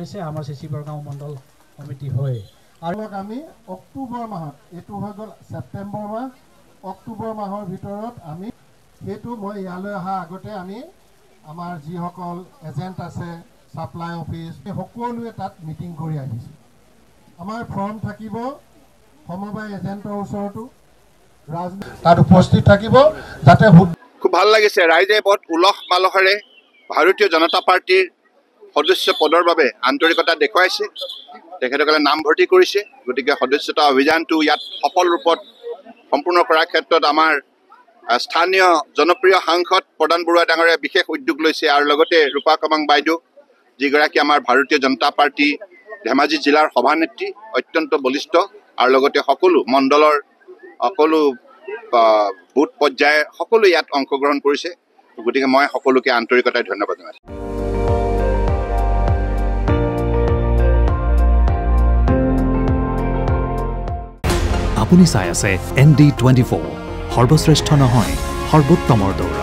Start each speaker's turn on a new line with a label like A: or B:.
A: হৈছে আমাৰ চিচি বৰগাঁও মণ্ডল কমিটি হৈ
B: আৰু আমি অক্টোবৰ মাহত এইটো হৈ গ'ল ছেপ্টেম্বৰ মাহ অক্টোবৰ মাহৰ ভিতৰত আমি সেইটো মই ইয়ালৈ অহা আগতে আমি আমাৰ যিসকল এজেণ্ট আছে সাপ্লাই অফিস সকলোৱে তাত মিটিং কৰি আহিছে আমাৰ ফৰ্ম থাকিব সমবায় এজেণ্টৰ ওচৰতো তাত উপস্থিত থাকিব যাতে
C: খুব ভাল লাগিছে ৰাইজে বহুত উলহ মালহেৰে ভাৰতীয় জনতা পাৰ্টিৰ সদস্য পদৰ বাবে আন্তৰিকতা দেখুৱাইছে তেখেতসকলে নামভৰ্তি কৰিছে গতিকে সদস্যতা অভিযানটো ইয়াত সফল ৰূপত সম্পূৰ্ণ কৰাৰ ক্ষেত্ৰত আমাৰ স্থানীয় জনপ্ৰিয় সাংসদ প্ৰদান বৰুৱা ডাঙৰীয়াই বিশেষ উদ্যোগ লৈছে আৰু লগতে ৰূপা কমাং বাইদেউ যিগৰাকী আমাৰ ভাৰতীয় জনতা পাৰ্টি ধেমাজি জিলাৰ সভানেত্ৰী অত্যন্ত বলিষ্ঠ আৰু লগতে সকলো মণ্ডলৰ সকলো বুথ পৰ্যায়ে সকলো ইয়াত অংশগ্ৰহণ কৰিছে গতিকে মই সকলোকে আন্তৰিকতাৰে ধন্যবাদ জনাইছোঁ
D: আপুনি চাই আছে ND24 সৰ্বশ্ৰেষ্ঠ নহয় সৰ্বোত্তমৰ দৌৰ